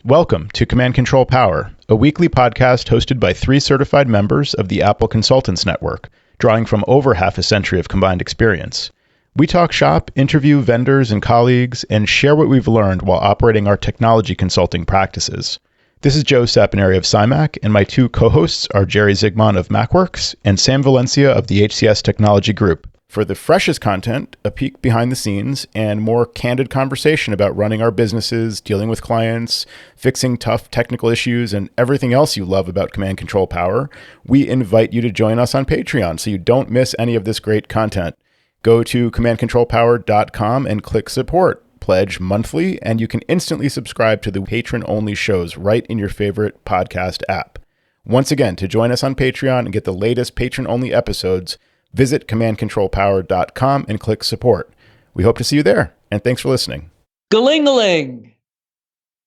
Welcome to Command Control Power, a weekly podcast hosted by 3 certified members of the Apple Consultants Network, drawing from over half a century of combined experience. We talk shop, interview vendors and colleagues, and share what we've learned while operating our technology consulting practices. This is Joe Saponari of CyMac, and my 2 co-hosts are Jerry Zigman of MacWorks and Sam Valencia of the HCS Technology Group. For the freshest content, a peek behind the scenes, and more candid conversation about running our businesses, dealing with clients, fixing tough technical issues, and everything else you love about Command Control Power, we invite you to join us on Patreon so you don't miss any of this great content. Go to commandcontrolpower.com and click support. Pledge monthly, and you can instantly subscribe to the patron-only shows right in your favorite podcast app. Once again, to join us on Patreon and get the latest patron-only episodes, visit commandcontrolpower.com and click support. We hope to see you there, and thanks for listening. Galingaling.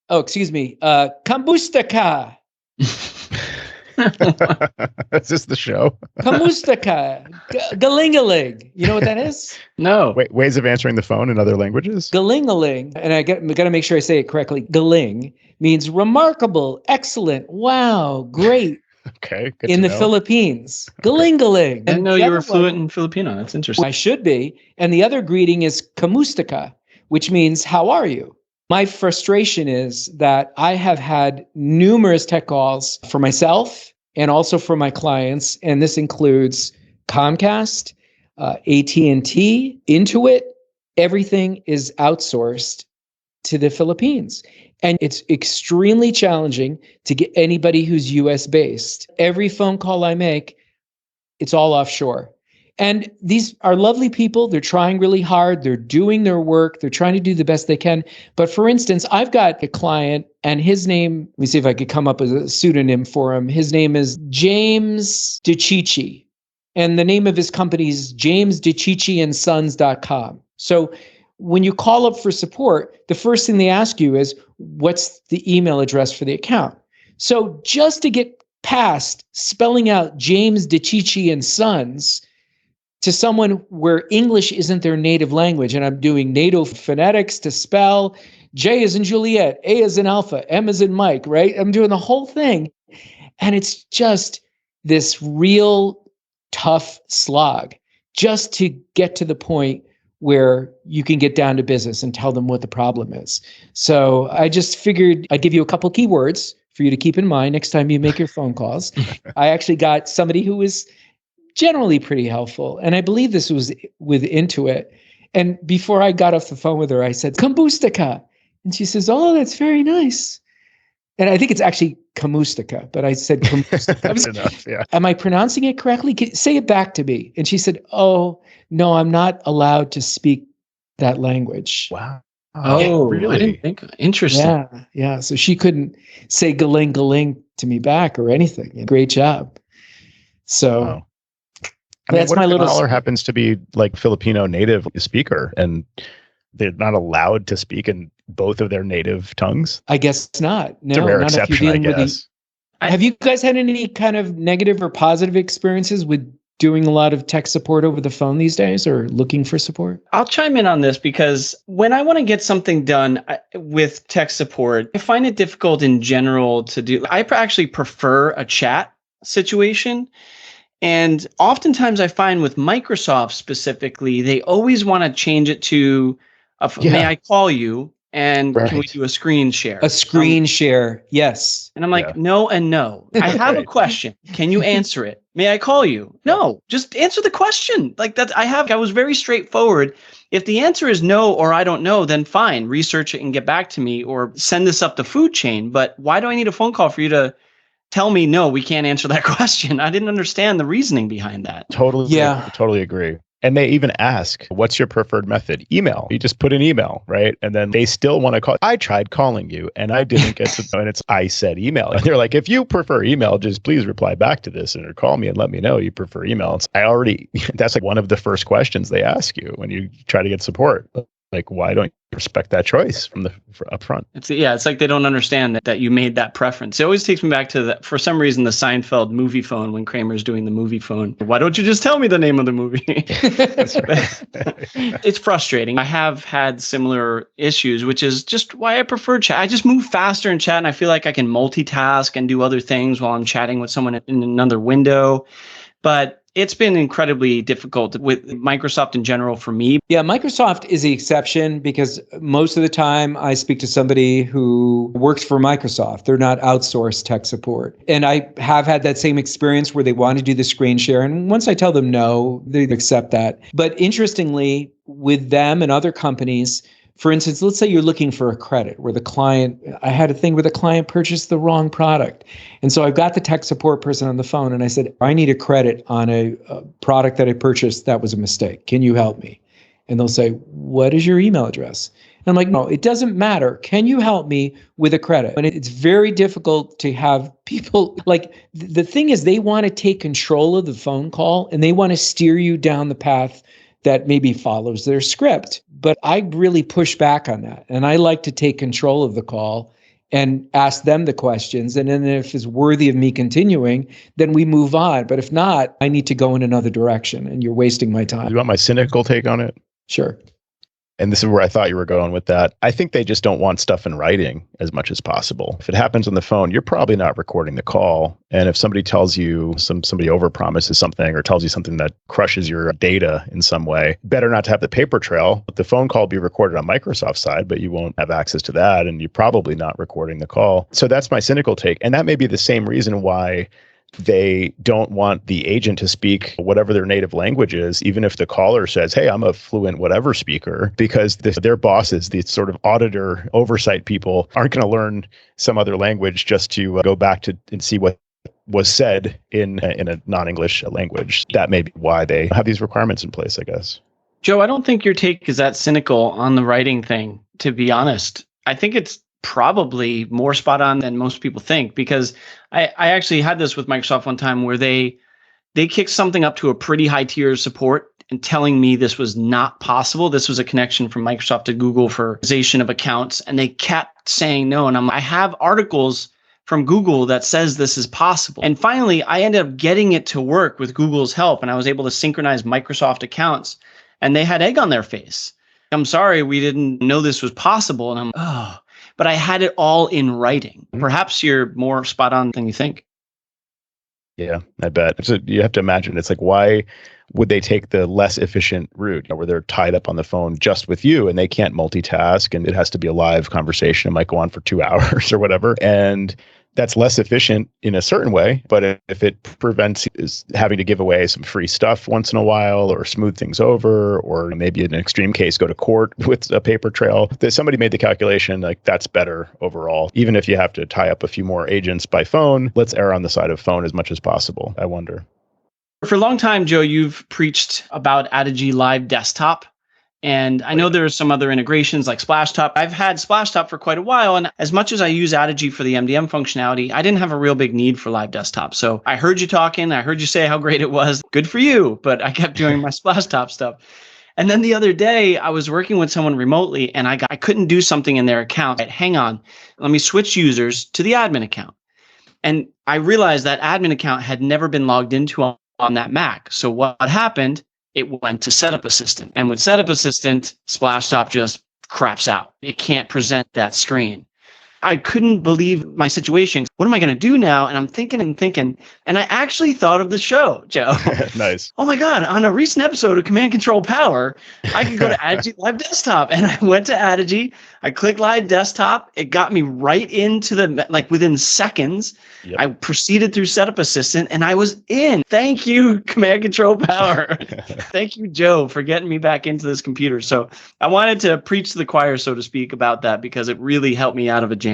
Oh, excuse me. Kambustaka. Is this the show? Kamustaka. Galingaling. You know what that is? No. Wait, ways of answering the phone in other languages? Galingaling, and I got to make sure I say it correctly. Galing means remarkable, excellent, wow, great. Okay, good in to the know. Philippines. Galingaling. I didn't know you were fluent in Filipino. That's interesting. I should be. And the other greeting is kamustaka, which means how are you? My frustration is that I have had numerous tech calls for myself and also for my clients, and this includes Comcast, AT&T, Intuit. Everything is outsourced to the Philippines. And it's extremely challenging to get anybody who's US based. Every phone call I make, it's all offshore. And these are lovely people. They're trying really hard. They're doing their work. They're trying to do the best they can. But for instance, I've got a client and his name, let me see if I could come up with a pseudonym for him. His name is James DeCicci. And the name of his company is jamesdecicciandsons.com. So when you call up for support, the first thing they ask you is, what's the email address for the account? So just to get past spelling out James DeCicci and Sons to someone where English isn't their native language, and I'm doing native phonetics to spell J as in Juliet, A as in Alpha, M as in Mike, right? I'm doing the whole thing. And it's just this real tough slog just to get to the point where you can get down to business and tell them what the problem is. So I just figured I'd give you a couple keywords for you to keep in mind next time you make your phone calls. I actually got somebody who was generally pretty helpful. And I believe this was with Intuit. And before I got off the phone with her, I said, Kambustaka. And she says, oh, that's very nice. And I think it's actually Kamustika, but I said That's enough, yeah. Am I pronouncing it correctly? Say it back to me. And she said, oh, no, I'm not allowed to speak that language. Wow. Oh, really? I didn't think. Interesting. Yeah. So she couldn't say galing galing to me back or anything. Great job. So Wow. I mean, that's what my if little the caller happens to be like Filipino native speaker and they're not allowed to speak in both of their native tongues? I guess not. No, It's a rare not exception, if you're dealing I guess. Have you guys had any kind of negative or positive experiences with doing a lot of tech support over the phone these days or looking for support? I'll chime in on this because when I want to get something done with tech support, I find it difficult in general to do. I actually prefer a chat situation. And oftentimes I find with Microsoft specifically, they always want to change it to, may I call you? And can we do a screen share? A screen share, yes. And I'm like, no and no. I have a question. Can you answer it? May I call you? No, just answer the question. Like that, I was very straightforward. If the answer is no or I don't know, then fine, research it and get back to me or send this up the food chain. But why do I need a phone call for you to tell me, no, we can't answer that question? I didn't understand the reasoning behind that. Totally agree. And they even ask, what's your preferred method? Email. You just put an email, right? And then they still want to call. I tried calling you and I didn't get to, and I said email. And they're like, if you prefer email, just please reply back to this and or call me and let me know you prefer email. That's like one of the first questions they ask you when you try to get support. Like, why don't you respect that choice from up front? It's like they don't understand that you made that preference. It always takes me back to for some reason, the Seinfeld movie phone when Kramer's doing the movie phone. Why don't you just tell me the name of the movie? It's frustrating. I have had similar issues, which is just why I prefer chat. I just move faster in chat, and I feel like I can multitask and do other things while I'm chatting with someone in another window. But it's been incredibly difficult with Microsoft in general for me. Yeah, Microsoft is the exception because most of the time I speak to somebody who works for Microsoft. They're not outsourced tech support. And I have had that same experience where they want to do the screen share. And once I tell them no, they accept that. But interestingly, with them and other companies, for instance, let's say you're looking for a credit where I had a thing where the client purchased the wrong product. And so I got the tech support person on the phone and I said, I need a credit on a product that I purchased that was a mistake. Can you help me? And they'll say, what is your email address? And I'm like, no, it doesn't matter. Can you help me with a credit? And it's very difficult to have people the thing is they want to take control of the phone call and they want to steer you down the path that maybe follows their script. But I really push back on that. And I like to take control of the call and ask them the questions. And then if it's worthy of me continuing, then we move on. But if not, I need to go in another direction and you're wasting my time. You want my cynical take on it? Sure. And this is where I thought you were going with that. I think they just don't want stuff in writing as much as possible. If it happens on the phone, you're probably not recording the call. And if somebody tells you somebody overpromises something or tells you something that crushes your data in some way, better not to have the paper trail. The phone call will be recorded on Microsoft's side, but you won't have access to that. And you're probably not recording the call. So that's my cynical take. And that may be the same reason why they don't want the agent to speak whatever their native language is, even if the caller says, hey, I'm a fluent whatever speaker, because their bosses, these sort of auditor oversight people, aren't going to learn some other language just to go back to and see what was said in a non-English language. That may be why they have these requirements in place, I guess. Joe, I don't think your take is that cynical on the writing thing, to be honest. I think it's probably more spot on than most people think, because I actually had this with Microsoft one time where they kicked something up to a pretty high tier of support and telling me this was not possible. This was a connection from Microsoft to Google for organization of accounts. And they kept saying no. And I have articles from Google that says this is possible. And finally, I ended up getting it to work with Google's help. And I was able to synchronize Microsoft accounts and they had egg on their face. I'm sorry, we didn't know this was possible. And but I had it all in writing. Perhaps you're more spot on than you think. Yeah, I bet. So you have to imagine, it's like, why would they take the less efficient route where they're tied up on the phone just with you and they can't multitask and it has to be a live conversation. It might go on for 2 hours or whatever. And that's less efficient in a certain way. But if it prevents having to give away some free stuff once in a while or smooth things over, or maybe in an extreme case, go to court with a paper trail, that somebody made the calculation, like that's better overall. Even if you have to tie up a few more agents by phone, let's err on the side of phone as much as possible, I wonder. For a long time, Joe, you've preached about Addigy Live Desktop. And I know there are some other integrations like Splashtop. I've had Splashtop for quite a while. And as much as I use Addigy for the MDM functionality, I didn't have a real big need for Live Desktop. So I heard you talking. I heard you say how great it was. Good for you. But I kept doing my Splashtop stuff. And then the other day, I was working with someone remotely and I couldn't do something in their account. Hang on, let me switch users to the admin account. And I realized that admin account had never been logged into on that Mac. So what happened? It went to Setup Assistant. And with Setup Assistant, Splashtop just craps out. It can't present that screen. I couldn't believe my situation. What am I going to do now? And I'm thinking, and I actually thought of the show, Joe. Nice. Oh my God, on a recent episode of Command Control Power, I could go to Addigy Live Desktop. And I went to Addigy, I clicked Live Desktop. It got me right into within seconds. Yep. I proceeded through Setup Assistant and I was in. Thank you, Command Control Power. Thank you, Joe, for getting me back into this computer. So I wanted to preach to the choir, so to speak, about that because it really helped me out of a jam.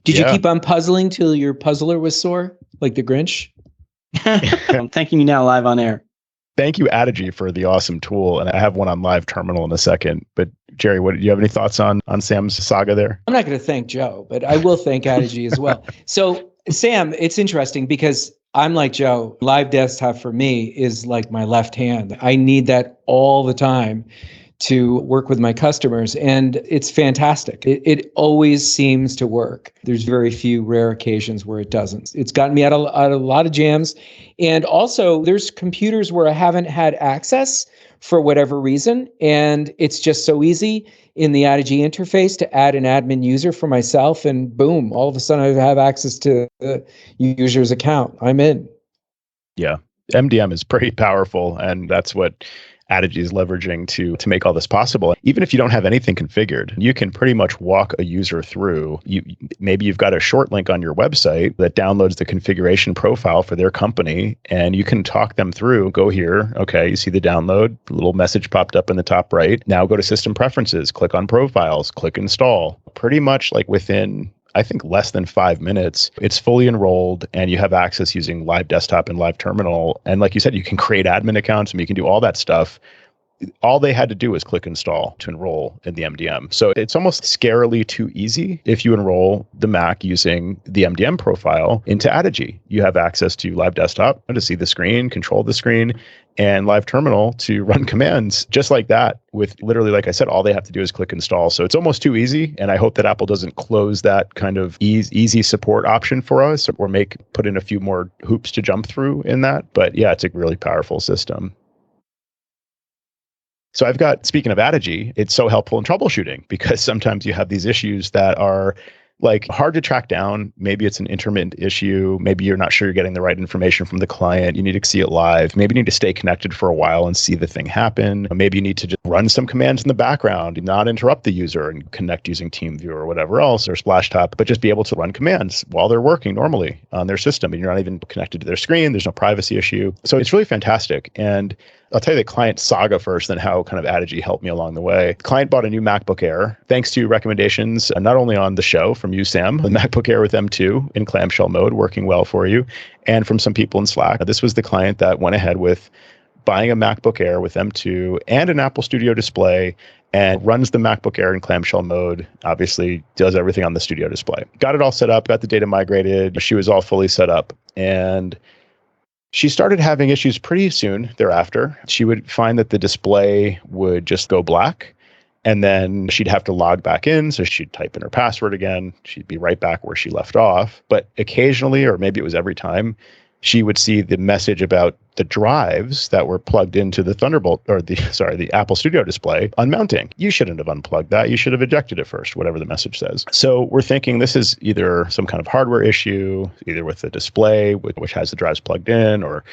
Did you keep on puzzling till your puzzler was sore, like the Grinch? I'm thanking you now live on air. Thank you, Addigy, for the awesome tool. And I have one on Live Terminal in a second. But Jerry, do you have any thoughts on Sam's saga there? I'm not going to thank Joe, but I will thank Addigy as well. So Sam, it's interesting because I'm like Joe. Live Desktop for me is like my left hand. I need that all the time to work with my customers, and it's fantastic. It always seems to work. There's very few rare occasions where it doesn't. It's gotten me out of a lot of jams. And also, there's computers where I haven't had access for whatever reason, and it's just so easy in the Addigy interface to add an admin user for myself, and boom, all of a sudden I have access to the user's account. I'm in. Yeah. MDM is pretty powerful, and that's what Addigy is leveraging to make all this possible. Even if you don't have anything configured, you can pretty much walk a user through. Maybe you've got a short link on your website that downloads the configuration profile for their company, and you can talk them through. Go here. Okay, you see the download. A little message popped up in the top right. Now go to System Preferences, click on Profiles, click Install. Pretty much like within, I think, less than 5 minutes, it's fully enrolled and you have access using Live Desktop and Live Terminal. And like you said, you can create admin accounts and you can do all that stuff. All they had to do was click install to enroll in the MDM. So it's almost scarily too easy if you enroll the Mac using the MDM profile into Addigy. You have access to Live Desktop to see the screen, control the screen, and Live Terminal to run commands just like that with literally, like I said, all they have to do is click install. So it's almost too easy. And I hope that Apple doesn't close that kind of easy support option for us or put in a few more hoops to jump through in that. But yeah, it's a really powerful system. So speaking of Addigy, it's so helpful in troubleshooting because sometimes you have these issues that are like hard to track down. Maybe it's an intermittent issue. Maybe you're not sure you're getting the right information from the client. You need to see it live. Maybe you need to stay connected for a while and see the thing happen. Maybe you need to just run some commands in the background and not interrupt the user and connect using TeamViewer or whatever else or Splashtop, but just be able to run commands while they're working normally on their system and you're not even connected to their screen. There's no privacy issue. So it's really fantastic. And I'll tell you the client saga first, then how kind of Addigy helped me along the way. The client bought a new MacBook Air, thanks to recommendations, not only on the show from you, Sam, the MacBook Air with M2 in clamshell mode, working well for you, and from some people in Slack. This was the client that went ahead with buying a MacBook Air with M2 and an Apple Studio display and runs the MacBook Air in clamshell mode, obviously does everything on the Studio display. Got it all set up, got the data migrated. She was all fully set up. And she started having issues pretty soon thereafter. She would find that the display would just go black, and then she'd have to log back in. So she'd type in her password again. She'd be right back where she left off. But occasionally, or maybe it was every time, she would see the message about the drives that were plugged into the Thunderbolt, or the Apple Studio display unmounting. You shouldn't have unplugged that. You should have ejected it first, whatever the message says. So we're thinking this is either some kind of hardware issue, either with the display, which has the drives plugged in, or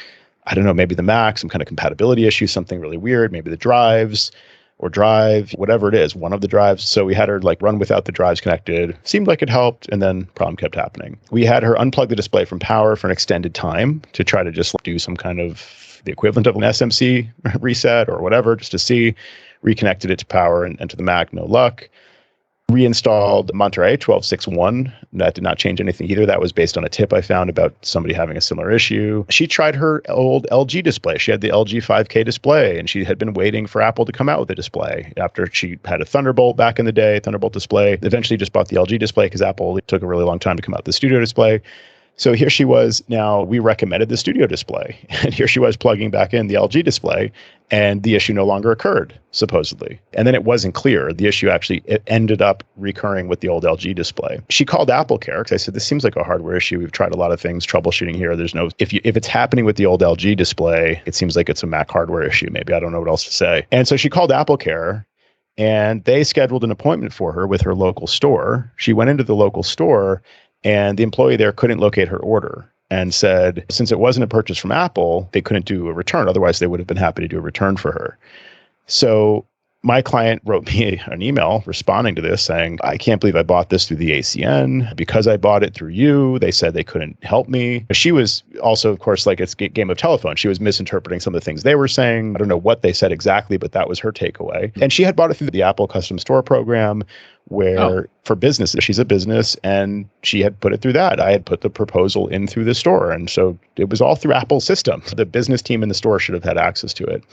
I don't know, maybe the Mac, some kind of compatibility issue, something really weird, maybe the drives or drive, whatever it is, one of the drives. So we had her run without the drives connected. Seemed like it helped, and then problem kept happening. We had her unplug the display from power for an extended time to try to just do some kind of the equivalent of an SMC reset or whatever, just to see. Reconnected it to power and to the Mac, no luck. Reinstalled Monterey 12.6.1. That did not change anything either. That was based on a tip I found about somebody having a similar issue. She tried her old LG display. She had the LG 5K display, and she had been waiting for Apple to come out with a display after she had a Thunderbolt back in the day, Thunderbolt display. Eventually just bought the LG display because Apple took a really long time to come out with the Studio display. So here she was. Now, we recommended the Studio display, and here she was plugging back in the LG display, and the issue no longer occurred, supposedly. And then it wasn't clear. The issue it ended up recurring with the old LG display. She called Apple Care because I said, this seems like a hardware issue. We've tried a lot of things, troubleshooting here. If it's happening with the old LG display, it seems like it's a Mac hardware issue. Maybe I don't know what else to say. And so she called Apple Care, and they scheduled an appointment for her with her local store. She went into the local store, and the employee there couldn't locate her order and said, since it wasn't a purchase from Apple, they couldn't do a return. Otherwise, they would have been happy to do a return for her. So my client wrote me an email responding to this saying, I can't believe I bought this through the ACN. Because I bought it through you, they said they couldn't help me. She was also, of course, like it's a game of telephone. She was misinterpreting some of the things they were saying. I don't know what they said exactly, but that was her takeaway. And she had bought it through the Apple Custom Store program, where for business, she's a business, and she had put it through that. I had put the proposal in through the store. And so it was all through Apple's system. The business team in the store should have had access to it.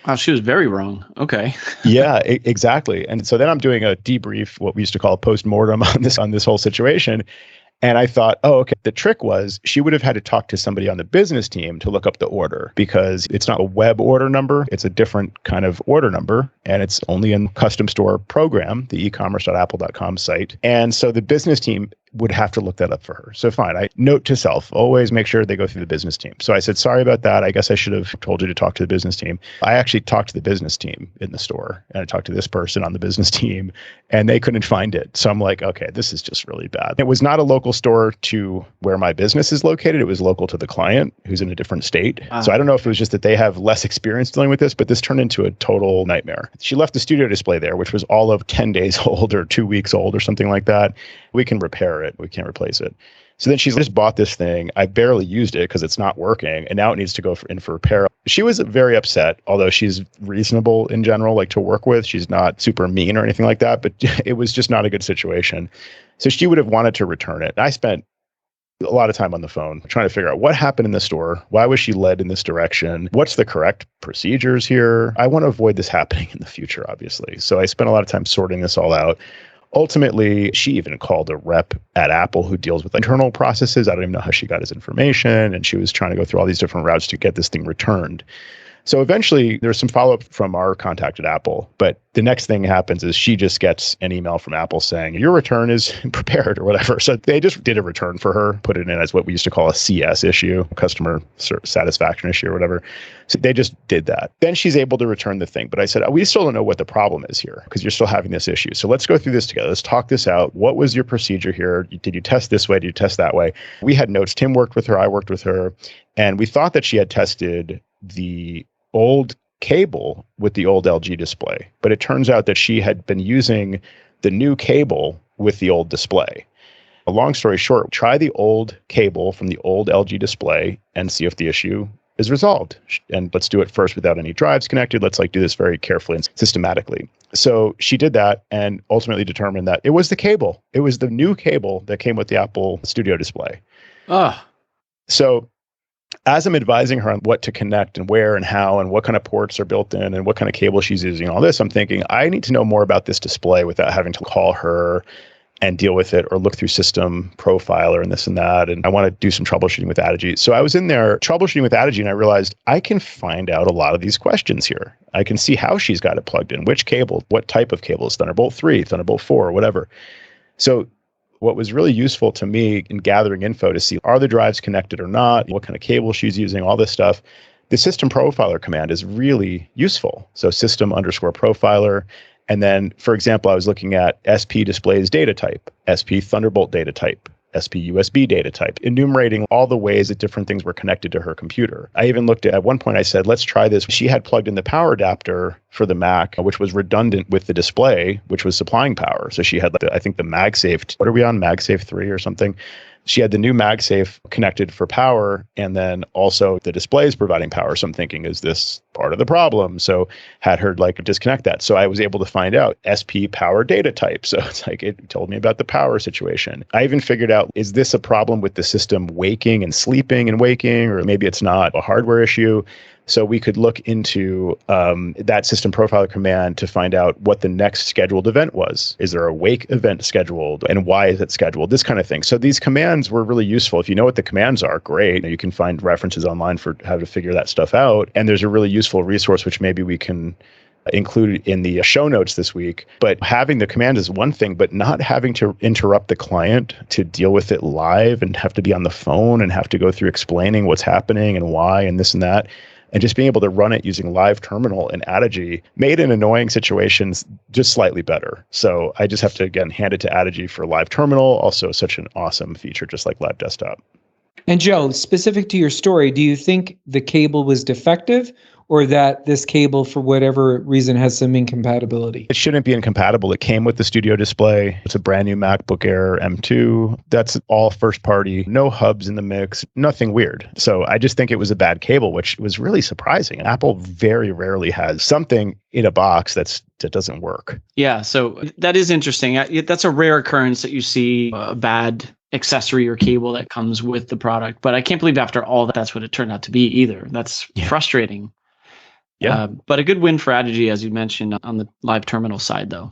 Wow, she was very wrong. Okay. Yeah, exactly. And so then I'm doing a debrief, what we used to call a post-mortem on this whole situation. And I thought, oh, okay. The trick was she would have had to talk to somebody on the business team to look up the order because it's not a web order number. It's a different kind of order number. And it's only in custom store program, the ecommerce.apple.com site. And so the business team would have to look that up for her. So fine, I note to self, always make sure they go through the business team. So I said, sorry about that. I guess I should have told you to talk to the business team. I actually talked to the business team in the store and I talked to this person on the business team and they couldn't find it. So I'm like, okay, this is just really bad. It was not a local store to where my business is located. It was local to the client who's in a different state. So I don't know if it was just that they have less experience dealing with this, but this turned into a total nightmare. She left the studio display there, which was all of 10 days old or 2 weeks old or something like that. We can repair it. We can't replace it. So then she's just bought this thing. I barely used it because it's not working. And now it needs to go in for repair. She was very upset, although she's reasonable in general, like to work with. She's not super mean or anything like that, but it was just not a good situation. So she would have wanted to return it. I spent a lot of time on the phone trying to figure out what happened in the store. Why was she led in this direction? What's the correct procedures here? I want to avoid this happening in the future, obviously. So I spent a lot of time sorting this all out. Ultimately, she even called a rep at Apple who deals with internal processes. I don't even know how she got his information. And she was trying to go through all these different routes to get this thing returned. So eventually there's some follow-up from our contact at Apple. But the next thing happens is she just gets an email from Apple saying, your return is prepared or whatever. So they just did a return for her, put it in as what we used to call a CS issue, customer satisfaction issue or whatever. So they just did that. Then she's able to return the thing. But I said, we still don't know what the problem is here because you're still having this issue. So let's go through this together. Let's talk this out. What was your procedure here? Did you test this way? Did you test that way? We had notes. Tim worked with her. I worked with her. And we thought that she had tested the old cable with the old LG display, but it turns out that she had been using the new cable with the old display. A long story short, try the old cable from the old LG display and see if the issue is resolved. And let's do it first without any drives connected. Let's do this very carefully and systematically. So she did that and ultimately determined that it was the cable. It was the new cable that came with the Apple Studio display. So as I'm advising her on what to connect and where and how and what kind of ports are built in and what kind of cable she's using, all this, I'm thinking, I need to know more about this display without having to call her and deal with it or look through System Profiler and this and that. And I want to do some troubleshooting with Addigy. So I was in there troubleshooting with Addigy and I realized I can find out a lot of these questions here. I can see how she's got it plugged in, which cable, what type of cable is Thunderbolt 3, Thunderbolt 4, whatever. So what was really useful to me in gathering info to see, are the drives connected or not? What kind of cable she's using, all this stuff. The System Profiler command is really useful. So system_profiler. And then, for example, I was looking at SP displays data type, SP Thunderbolt data type, SP USB data type, enumerating all the ways that different things were connected to her computer. I even looked at one point, I said, let's try this. She had plugged in the power adapter for the Mac, which was redundant with the display, which was supplying power. So she had, I think, the MagSafe, what are we on, MagSafe 3 or something? She had the new MagSafe connected for power, and then also the display is providing power. So I'm thinking, is this part of the problem? So had her disconnect that. So I was able to find out SP power data type. So it's it told me about the power situation. I even figured out, is this a problem with the system waking and sleeping and waking, or maybe it's not a hardware issue? So we could look into that System Profiler command to find out what the next scheduled event was. Is there a wake event scheduled and why is it scheduled? This kind of thing. So these commands were really useful. If you know what the commands are, great. You can find references online for how to figure that stuff out. And there's a really useful resource, which maybe we can include in the show notes this week. But having the command is one thing, but not having to interrupt the client to deal with it live and have to be on the phone and have to go through explaining what's happening and why and this and that. And just being able to run it using Live Terminal and Addigy made in annoying situations just slightly better. So I just have to, again, hand it to Addigy for Live Terminal. Also such an awesome feature, just like Live Desktop. And Joe, specific to your story, do you think the cable was defective or that this cable, for whatever reason, has some incompatibility? It shouldn't be incompatible. It came with the Studio display. It's a brand new MacBook Air M2. That's all first party, no hubs in the mix, nothing weird. So I just think it was a bad cable, which was really surprising. Apple very rarely has something in a box that doesn't work. Yeah, so that is interesting. That's a rare occurrence that you see a bad accessory or cable that comes with the product. But I can't believe after all that's what it turned out to be either. That's frustrating. Yeah. But a good win for Addigy, as you mentioned, on the Live Terminal side, though.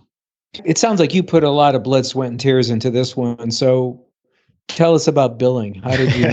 It sounds like you put a lot of blood, sweat, and tears into this one. So Tell us about billing. How did you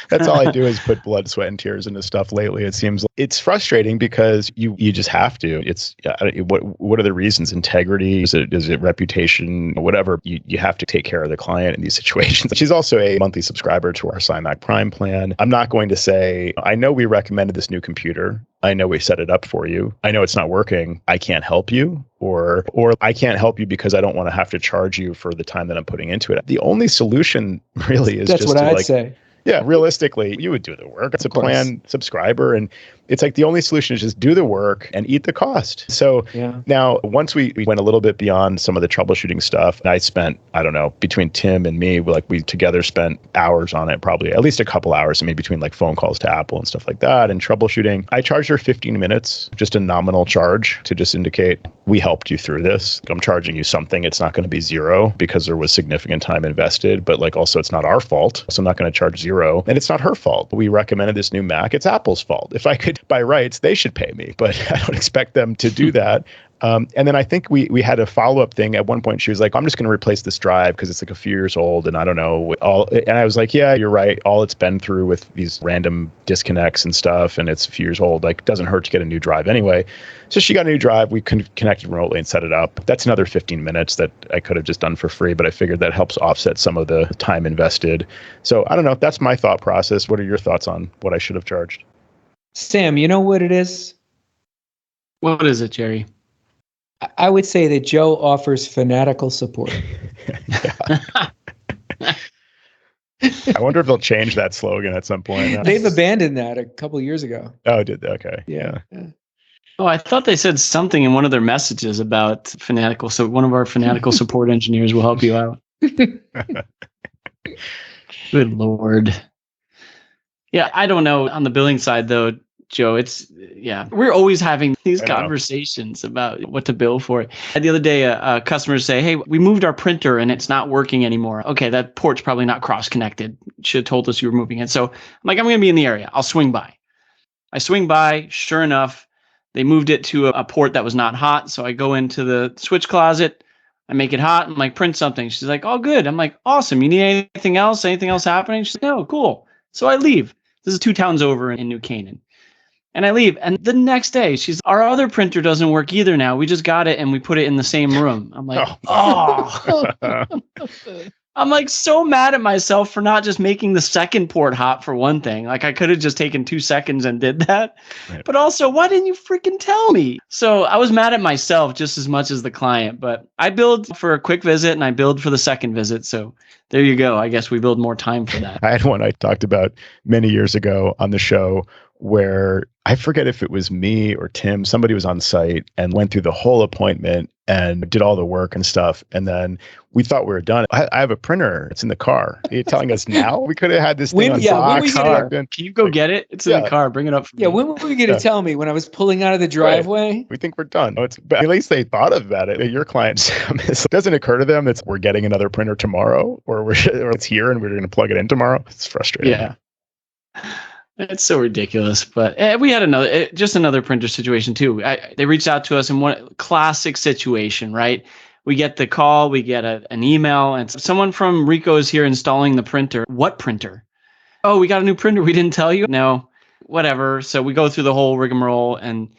that's all I do is put blood, sweat, and tears into stuff lately. It seems it's frustrating because you just have to. It's what are the reasons? Integrity? Is it reputation? Whatever. You have to take care of the client in these situations. She's also a monthly subscriber to our SciMac Prime plan. I'm not going to say, I know we recommended this new computer. I know we set it up for you. I know it's not working. I can't help you, or I can't help you because I don't want to have to charge you for the time that I'm putting into it. The only solution really is that's just what to I'd say. Yeah, realistically, you would do the work. It's a plan subscriber. And it's like the only solution is just do the work and eat the cost. So now, once we went a little bit beyond some of the troubleshooting stuff, I spent, I don't know, between Tim and me, we together spent hours on it, probably at least a couple hours, I mean, between like phone calls to Apple and stuff like that and troubleshooting. I charged her 15 minutes, just a nominal charge to just indicate we helped you through this. I'm charging you something. It's not going to be zero because there was significant time invested, but like also it's not our fault. So I'm not going to charge zero. And it's not her fault. We recommended this new Mac. It's Apple's fault. If I could, by rights, they should pay me, but I don't expect them to do that. And then I think we had a follow-up thing. At one point, she was like, I'm just going to replace this drive because it's like a few years old and I don't know. And I was like, yeah, you're right. All it's been through with these random disconnects and stuff, and it's a few years old. Like, it doesn't hurt to get a new drive anyway. So she got a new drive. We connected remotely and set it up. That's another 15 minutes that I could have just done for free, but I figured that helps offset some of the time invested. So I don't know. That's my thought process. What are your thoughts on what I should have charged? Sam, you know what it is? What is it, Jerry? I would say that Joe offers fanatical support. I wonder if they'll change that slogan at some point. They've abandoned that a couple of years ago. Oh, did they? Okay. Yeah. Oh, I thought they said something in one of their messages about fanatical. So one of our fanatical support engineers will help you out. Good Lord. Yeah, I don't know. On the billing side, though, Joe, we're always having these conversations about what to bill for. The other day, a customer say, hey, we moved our printer and it's not working anymore. Okay, that port's probably not cross-connected. Should have told us you were moving it. So I'm like, I'm going to be in the area. I'll swing by. I swing by. Sure enough, they moved it to a port that was not hot. So I go into the switch closet. I make it hot. I'm like, print something. She's like, oh, good. I'm like, awesome. You need anything else? Anything else happening? She's like, no, cool. So I leave. This is 2 towns over in New Canaan. And I leave. And the next day, our other printer doesn't work either now. We just got it and we put it in the same room. I'm like, I'm like so mad at myself for not just making the second port hot for one thing. Like I could have just taken 2 seconds and did that. Right. But also, why didn't you freaking tell me? So I was mad at myself just as much as the client. But I billed for a quick visit and I billed for the second visit. So there you go. I guess we build more time for that. I had one I talked about many years ago on the show where I forget if it was me or Tim, somebody was on site and went through the whole appointment and did all the work and stuff. And then we thought we were done. I have a printer. It's in the car. Are you telling us now? We could have had this thing on box. Can you go get it? It's in the car. Bring it up. When were we going to tell me? When I was pulling out of the driveway? Right. We think we're done. But at least they thought about it. Your client, Sam, it doesn't occur to them that we're getting another printer tomorrow or it's here and we're going to plug it in tomorrow. It's frustrating. Yeah. It's so ridiculous, but we had another printer situation too. They reached out to us in one classic situation, right? We get the call, we get an email, and someone from Rico is here installing the printer. What printer? Oh, we got a new printer. We didn't tell you? No, whatever. So we go through the whole rigmarole, and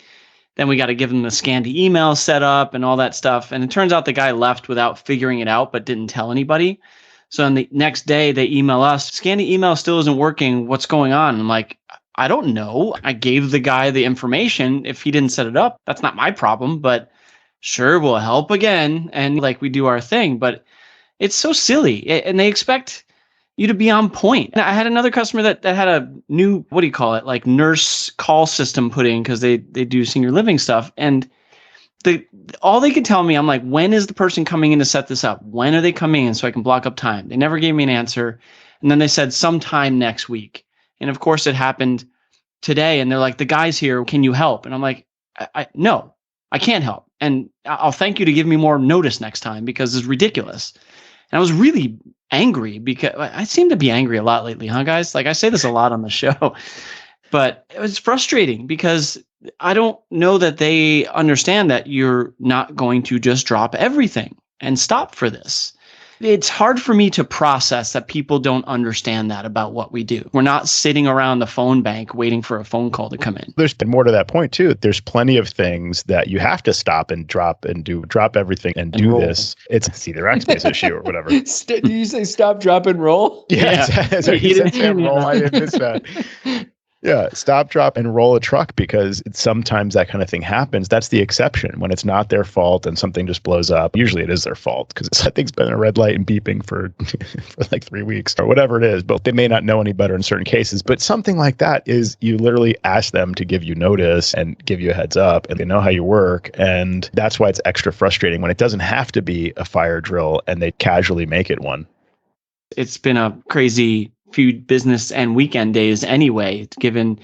then we got to give them the scanned email set up and all that stuff. And it turns out the guy left without figuring it out, but didn't tell anybody. So on the next day, they email us, scanning email still isn't working. What's going on? I'm like, I don't know. I gave the guy the information. If he didn't set it up, that's not my problem. But sure, we'll help again. And like we do our thing. But it's so silly. And they expect you to be on point. And I had another customer that had a new, like nurse call system put in because they do senior living stuff. And all they could tell me, I'm like, when is the person coming in to set this up? When are they coming in so I can block up time? They never gave me an answer. And then they said sometime next week. And of course it happened today. And they're like, the guy's here. Can you help? And I'm like, no, I can't help. And I'll thank you to give me more notice next time because it's ridiculous. And I was really angry because I seem to be angry a lot lately, huh, guys? Like I say this a lot on the show, but it was frustrating because I don't know that they understand that you're not going to just drop everything and stop for this. It's hard for me to process that people don't understand that about what we do. We're not sitting around the phone bank waiting for a phone call to come in. There's been more to that point too. There's plenty of things that you have to stop and drop and do, drop everything and do roll. this. It's either Rackspace issue or whatever. Did you say stop, drop, and roll? Yeah. So You he said didn't roll. I didn't miss that. Yeah, stop, drop, and roll a truck, because sometimes that kind of thing happens. That's the exception when it's not their fault and something just blows up. Usually it is their fault because that thing's been in a red light and beeping for like 3 weeks or whatever it is. But they may not know any better in certain cases. But something like that is you literally ask them to give you notice and give you a heads up, and they know how you work. And that's why it's extra frustrating when it doesn't have to be a fire drill and they casually make it one. It's been a crazy few business and weekend days anyway, given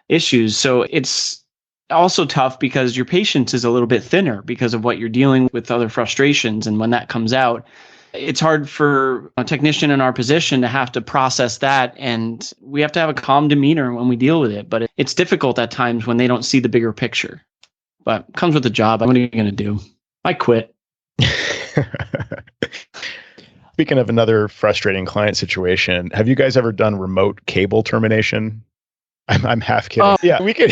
issues. So it's also tough because your patience is a little bit thinner because of what you're dealing with, other frustrations. And when that comes out, it's hard for a technician in our position to have to process that. And we have to have a calm demeanor when we deal with it. But it's difficult at times when they don't see the bigger picture. But it comes with the job. What are you going to do? I quit. Speaking of another frustrating client situation, have you guys ever done remote cable termination? I'm half kidding. Yeah, we could.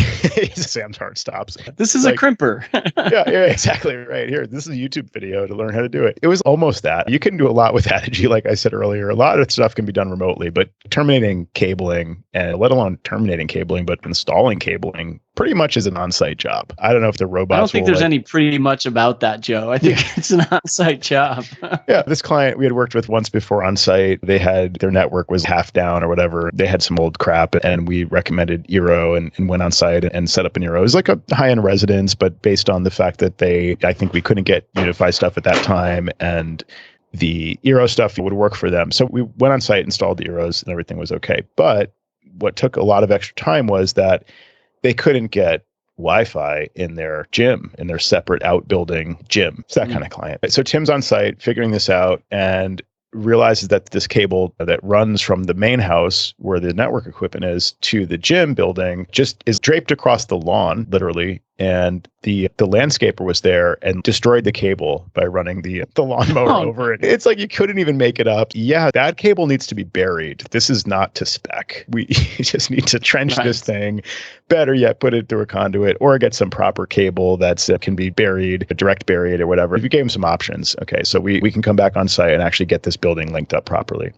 Sam's heart stops. This is like, a crimper. yeah, exactly. Right here. This is a YouTube video to learn how to do it. It was almost that. You can do a lot with Addigy, like I said earlier. A lot of stuff can be done remotely, but terminating cabling, and let alone terminating cabling, but installing cabling pretty much is an on-site job. I don't know if the robots. I don't think there's any pretty much about that, Joe. I think it's an on-site job. Yeah, this client we had worked with once before on-site, they had their network was half down or whatever. They had some old crap, and we recommended Eero and went on-site and set up an Eero. It was like a high-end residence, but based on the fact that I think we couldn't get Unify stuff at that time, and the Eero stuff would work for them. So we went on-site, installed the Eeros, and everything was okay. But what took a lot of extra time was that they couldn't get Wi-Fi in their gym, in their separate outbuilding gym. It's that kind of client. So Tim's on site figuring this out and realizes that this cable that runs from the main house where the network equipment is to the gym building just is draped across the lawn, literally. And the landscaper was there and destroyed the cable by running the lawnmower over it. It's like you couldn't even make it up. Yeah, that cable needs to be buried. This is not to spec. We just need to trench this thing. Better yet, put it through a conduit or get some proper cable that's can be buried, direct buried or whatever. If you gave them some options, okay, so we can come back on site and actually get this building linked up properly.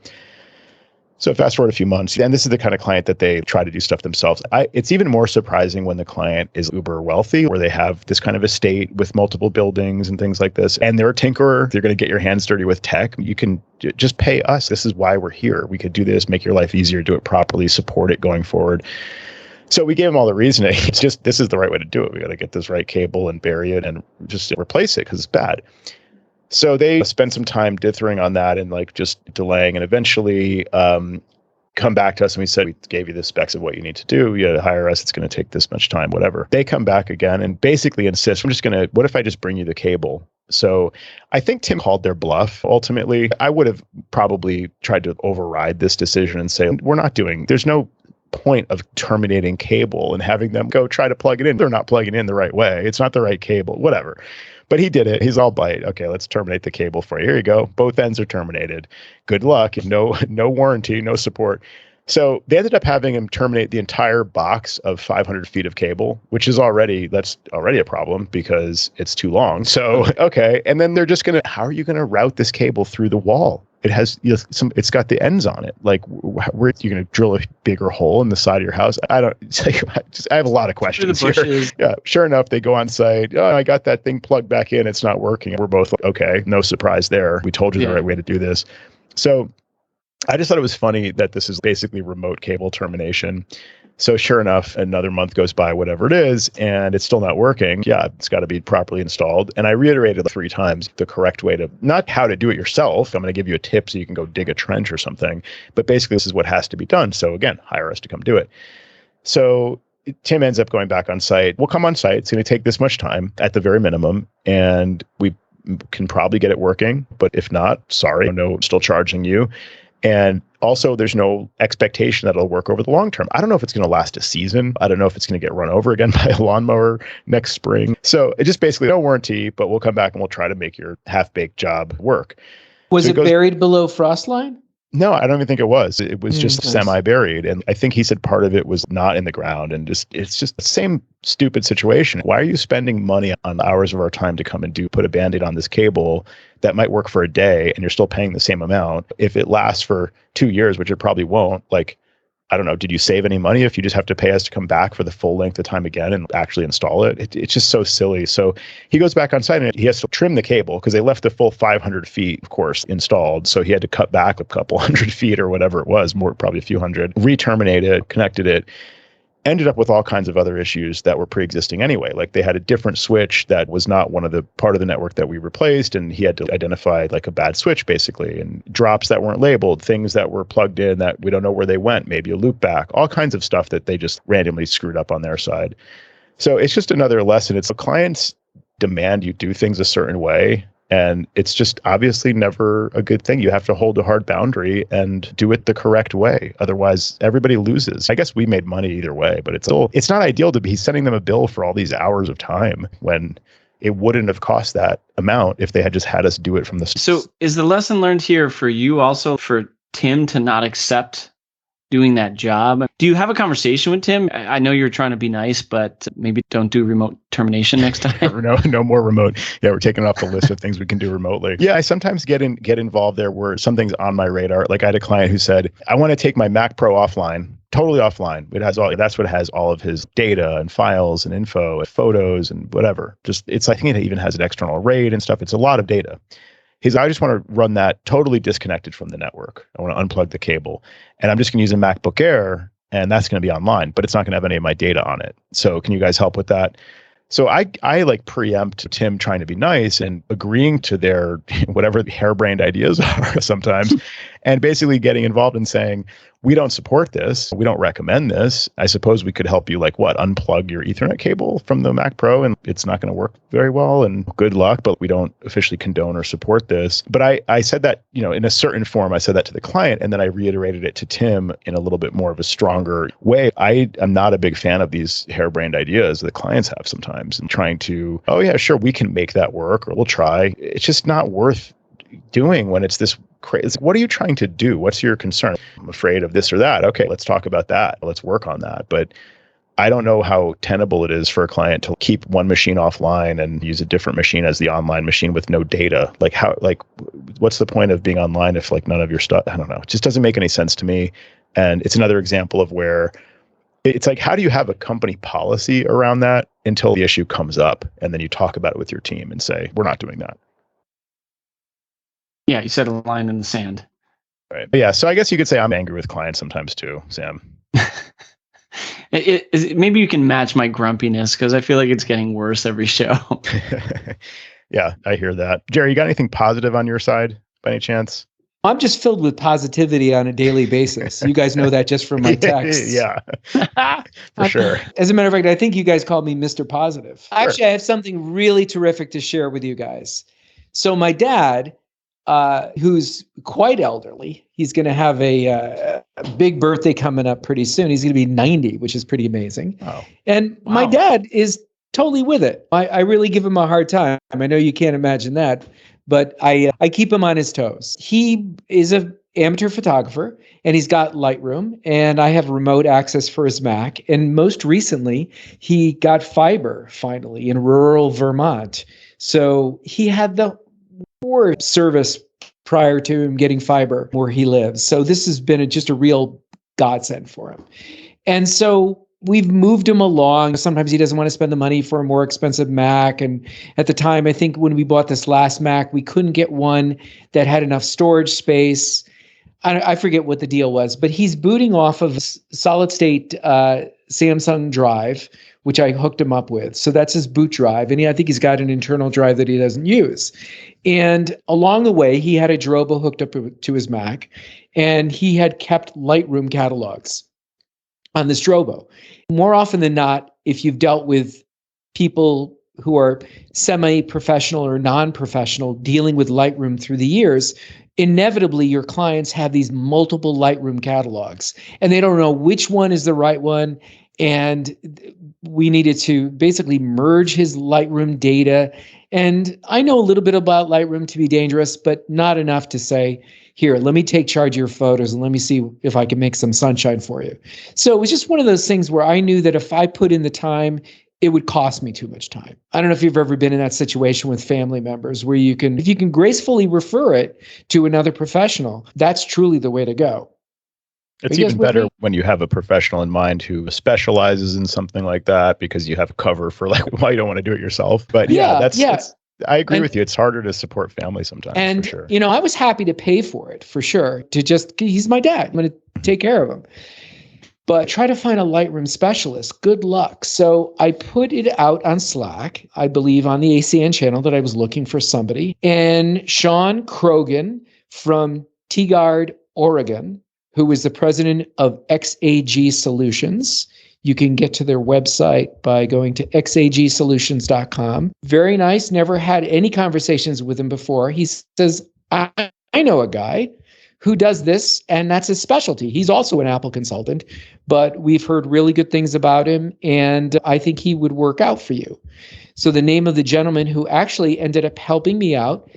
So fast forward a few months, and this is the kind of client that they try to do stuff themselves. It's even more surprising when the client is uber wealthy, where they have this kind of estate with multiple buildings and things like this, and they're a tinkerer. They're going to get your hands dirty with tech. You can just pay us. This is why we're here. We could do this, make your life easier, do it properly, support it going forward. So we gave them all the reasoning. It's just, this is the right way to do it. We got to get this right cable and bury it and just replace it because it's bad. So they spent some time dithering on that and like just delaying, and eventually come back to us and we said, we gave you the specs of what you need to do. You got to hire us. It's going to take this much time, whatever. They come back again and basically insist, what if I just bring you the cable? So I think Tim called their bluff. Ultimately, I would have probably tried to override this decision and say, there's no point of terminating cable and having them go try to plug it in. They're not plugging in the right way. It's not the right cable, whatever. But he did it. He's all bite. Okay, let's terminate the cable for you. Here you go. Both ends are terminated. Good luck. No warranty, no support. So they ended up having him terminate the entire box of 500 feet of cable, which is that's already a problem because it's too long. So, okay. And then they're just how are you going to route this cable through the wall? It has it's got the ends on it. Like, where you're going to drill a bigger hole in the side of your house? I have a lot of questions here. Yeah, sure enough, they go on site. Oh, I got that thing plugged back in. It's not working. We're both like, okay, no surprise there. We told you the right way to do this. So I just thought it was funny that this is basically remote cable termination. So sure enough, another month goes by, whatever it is, and it's still not working. Yeah, it's got to be properly installed. And I reiterated 3 times the correct way to, not how to do it yourself. I'm going to give you a tip so you can go dig a trench or something. But basically, this is what has to be done. So again, hire us to come do it. So Tim ends up going back on site. We'll come on site. It's going to take this much time at the very minimum. And we can probably get it working. But if not, sorry, no, still charging you. And also, there's no expectation that it'll work over the long term. I don't know if it's going to last a season. I don't know if it's going to get run over again by a lawnmower next spring. So it just basically no warranty, but we'll come back and we'll try to make your half-baked job work. Was So it buried below frost line? No, I don't even think it was. It was just nice. semi-buried. And I think he said part of it was not in the ground. And it's just the same stupid situation. Why are you spending money on hours of our time to come and put a Band-Aid on this cable that might work for a day and you're still paying the same amount? If it lasts for 2 years, which it probably won't, like, I don't know, did you save any money if you just have to pay us to come back for the full length of time again and actually install it? It's just so silly. So he goes back on site and he has to trim the cable because they left the full 500 feet, of course, installed. So he had to cut back a couple hundred feet or whatever it was, more probably a few hundred, re-terminate it, connected it. Ended up with all kinds of other issues that were pre-existing anyway. Like they had a different switch that was not one of the part of the network that we replaced, and he had to identify like a bad switch basically, and drops that weren't labeled, things that were plugged in that we don't know where they went, maybe a loop back, all kinds of stuff that they just randomly screwed up on their side. So it's just another lesson. It's the clients demand you do things a certain way. And it's just obviously never a good thing. You have to hold a hard boundary and do it the correct way. Otherwise, everybody loses. I guess we made money either way, but it's not ideal to be sending them a bill for all these hours of time when it wouldn't have cost that amount if they had just had us do it from the. So is the lesson learned here for you also for Tim to not accept doing that job? Do you have a conversation with Tim? I know you're trying to be nice, but maybe don't do remote termination next time. No more remote. Yeah, we're taking it off the list of things we can do remotely. Yeah, I sometimes get involved there where something's on my radar. Like I had a client who said, I want to take my Mac Pro offline, totally offline. That's what has all of his data and files and info and photos and whatever. I think it even has an external RAID and stuff. It's a lot of data. I just want to run that totally disconnected from the network. I want to unplug the cable. And I'm just going to use a MacBook Air, and that's going to be online, but it's not going to have any of my data on it. So can you guys help with that? So I like preempt Tim trying to be nice and agreeing to their whatever the harebrained ideas are sometimes, and basically getting involved and saying, we don't support this. We don't recommend this. I suppose we could help you unplug your Ethernet cable from the Mac Pro, and it's not going to work very well, and good luck, but we don't officially condone or support this. But I said that, in a certain form, I said that to the client, and then I reiterated it to Tim in a little bit more of a stronger way. I am not a big fan of these harebrained ideas that clients have sometimes and trying to, oh yeah, sure, we can make that work, or we'll try. It's just not worth doing when it's this crazy. What are you trying to do? What's your concern? I'm afraid of this or that. Okay, let's talk about that. Let's work on that. But I don't know how tenable it is for a client to keep one machine offline and use a different machine as the online machine with no data. What's the point of being online if none of your stuff, I don't know. It just doesn't make any sense to me. And it's another example of where it's like, how do you have a company policy around that until the issue comes up? And then you talk about it with your team and say, we're not doing that. Yeah, you set a line in the sand. Right. But yeah, so I guess you could say I'm angry with clients sometimes too, Sam. Maybe you can match my grumpiness because I feel like it's getting worse every show. Yeah, I hear that. Jerry, you got anything positive on your side by any chance? I'm just filled with positivity on a daily basis. You guys know that just from my texts. Yeah, for sure. As a matter of fact, I think you guys called me Mr. Positive. Sure. Actually, I have something really terrific to share with you guys. So my dad, who's quite elderly, he's going to have a big birthday coming up pretty soon. He's going to be 90, which is pretty amazing. Oh. And my dad is totally with it. I really give him a hard time. I know you can't imagine that, but I keep him on his toes. He is an amateur photographer, and he's got Lightroom, and I have remote access for his Mac. And most recently, he got fiber finally in rural Vermont. So he had the worst service prior to him getting fiber where he lives. So this has been just a real godsend for him. And so we've moved him along. Sometimes he doesn't want to spend the money for a more expensive Mac. And at the time, I think when we bought this last Mac, we couldn't get one that had enough storage space. I forget what the deal was, but he's booting off of solid state Samsung drive, which I hooked him up with. So that's his boot drive. And I think he's got an internal drive that he doesn't use. And along the way, he had a Drobo hooked up to his Mac, and he had kept Lightroom catalogs on this Drobo. More often than not, if you've dealt with people who are semi-professional or non-professional dealing with Lightroom through the years, inevitably your clients have these multiple Lightroom catalogs, and they don't know which one is the right one. And we needed to basically merge his Lightroom data. And I know a little bit about Lightroom to be dangerous, but not enough to say, here, let me take charge of your photos and let me see if I can make some sunshine for you. So it was just one of those things where I knew that if I put in the time, it would cost me too much time. I don't know if you've ever been in that situation with family members where if you can gracefully refer it to another professional, that's truly the way to go. It's even better when you have a professional in mind who specializes in something like that, because you have cover for like why you don't want to do it yourself. But I agree with you. It's harder to support family sometimes, and, for sure. I was happy to pay for it, for sure, he's my dad. I'm going to take care of him. But try to find a Lightroom specialist. Good luck. So I put it out on Slack, I believe on the ACN channel, that I was looking for somebody. And Shawn Crogen from Tigard, Oregon, who was the president of XAG Solutions. You can get to their website by going to xagsolutions.com. Very nice. Never had any conversations with him before. He says, I know a guy who does this, and that's his specialty. He's also an Apple consultant, but we've heard really good things about him, and I think he would work out for you. So the name of the gentleman who actually ended up helping me out,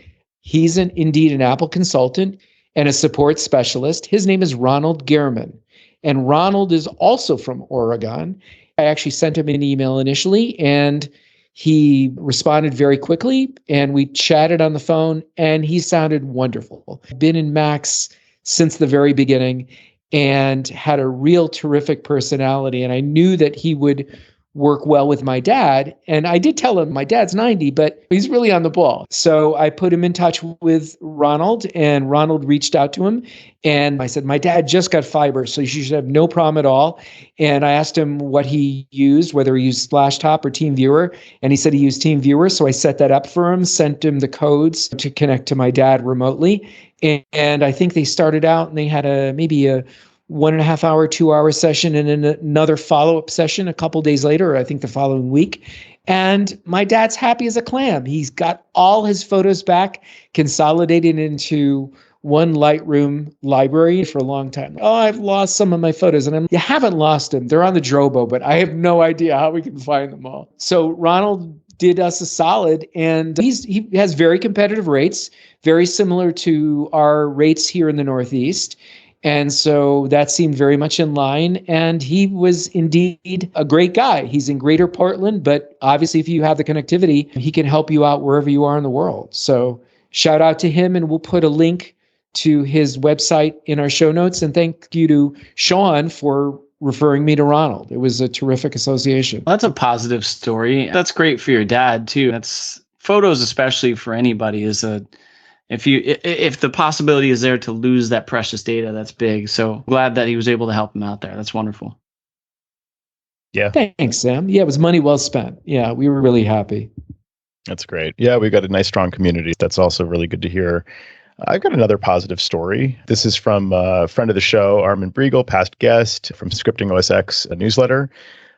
he's indeed an Apple consultant and a support specialist. His name is Ronald Gehrmann, and Ronald is also from Oregon. I actually sent him an email initially, and he responded very quickly, and we chatted on the phone, and he sounded wonderful. Been in Macs since the very beginning and had a real terrific personality, and I knew that he would work well with my dad. And I did tell him my dad's 90, but he's really on the ball. So I put him in touch with Ronald, and Ronald reached out to him. And I said, my dad just got fiber, so you should have no problem at all. And I asked him what he used, whether he used Splashtop or TeamViewer. And he said he used TeamViewer. So I set that up for him, sent him the codes to connect to my dad remotely. And I think they started out and they had maybe a 1.5 hour, 2 hour session, and then another follow-up session a couple days later, I think the following week. And my dad's happy as a clam. He's got all his photos back, consolidated into one Lightroom library for a long time. Oh, I've lost some of my photos. And you haven't lost them. They're on the Drobo, but I have no idea how we can find them all. So Ronald did us a solid, and he has very competitive rates, very similar to our rates here in the Northeast. And so that seemed very much in line. And he was indeed a great guy. He's in Greater Portland, but obviously if you have the connectivity, he can help you out wherever you are in the world. So shout out to him, and we'll put a link to his website in our show notes. And thank you to Shawn for referring me to Ronald. It was a terrific association. Well, that's a positive story. That's great for your dad too. That's photos, especially for anybody, if the possibility is there to lose that precious data, that's big. So glad that he was able to help him out there. That's wonderful. Yeah. Thanks, Sam. Yeah, it was money well spent. Yeah, we were really happy. That's great. Yeah, we got a nice, strong community. That's also really good to hear. I've got another positive story. This is from a friend of the show, Armin Briegel, past guest from Scripting OS X, a newsletter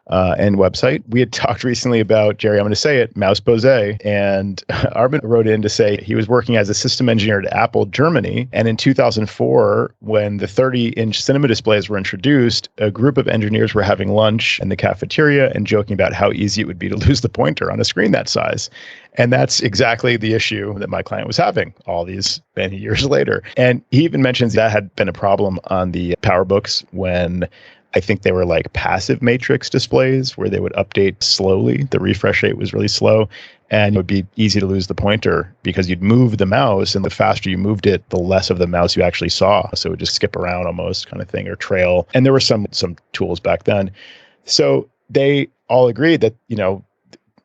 and website. We had talked recently about, Jerry, I'm going to say it, Mouse Bose. And Armin wrote in to say he was working as a system engineer at Apple Germany. And in 2004, when the 30-inch cinema displays were introduced, a group of engineers were having lunch in the cafeteria and joking about how easy it would be to lose the pointer on a screen that size. And that's exactly the issue that my client was having all these many years later. And he even mentions that had been a problem on the PowerBooks when I think they were like passive matrix displays where they would update slowly. The refresh rate was really slow, and it would be easy to lose the pointer because you'd move the mouse, and the faster you moved it, the less of the mouse you actually saw. So it would just skip around almost, kind of thing, or trail. And there were some tools back then. So they all agreed that,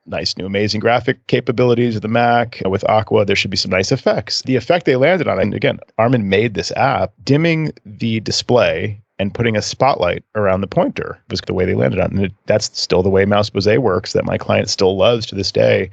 nice new amazing graphic capabilities of the Mac. With Aqua, there should be some nice effects. The effect they landed on, and again, Armin made this app, dimming the display and putting a spotlight around the pointer was the way they landed on it. And that's still the way Mouse Bose works, that my client still loves to this day.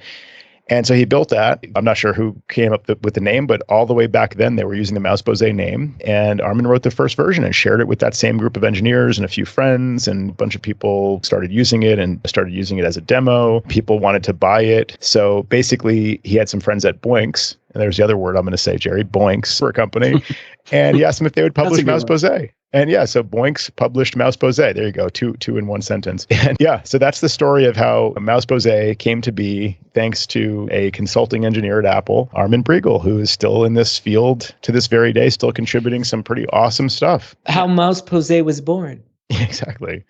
And so he built that. I'm not sure who came up with the name, but all the way back then, they were using the Mouse Bose name. And Armin wrote the first version and shared it with that same group of engineers and a few friends. And a bunch of people started using it as a demo. People wanted to buy it. So basically, he had some friends at Boinks, and there's the other word I'm going to say, Jerry, Boinks, for a company. And he asked them if they would publish Mouse Pose. And yeah, so Boinks published Mouse Pose. There you go, two in one sentence. And yeah, so that's the story of how Mouse Pose came to be, thanks to a consulting engineer at Apple, Armin Briegel, who is still in this field to this very day, still contributing some pretty awesome stuff. How Mouse Pose was born. Exactly.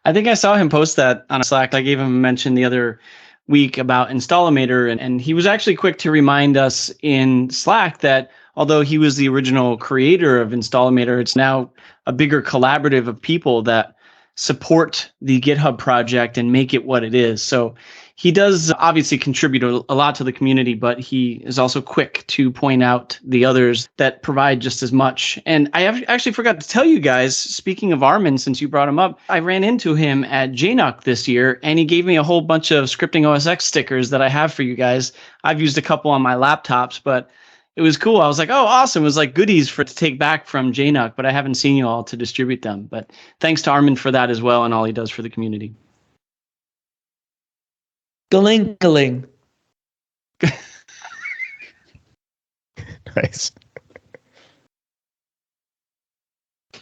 I think I saw him post that on Slack. I gave him a mention the other week about Installamator, and he was actually quick to remind us in Slack that although he was the original creator of Installamator, it's now a bigger collaborative of people that support the GitHub project and make it what it is. So he does obviously contribute a lot to the community, but he is also quick to point out the others that provide just as much. And I actually forgot to tell you guys, speaking of Armin, since you brought him up, I ran into him at JNUC this year, and he gave me a whole bunch of Scripting OS X stickers that I have for you guys. I've used a couple on my laptops, but it was cool. I was like, oh, awesome. It was like goodies to take back from JNUC, but I haven't seen you all to distribute them. But thanks to Armin for that as well, and all he does for the community. Galing. Nice.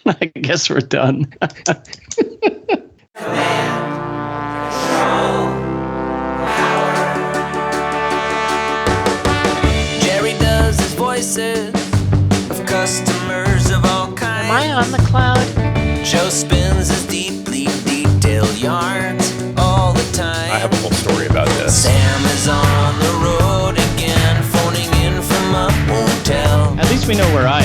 I guess we're done. Jerry does his voices of customers of all kinds. Am I on the cloud? Joe spins his deeply detailed yarns all the time. I have a whole story about this. Sam is on the road again, phoning in from a hotel. At least we know where I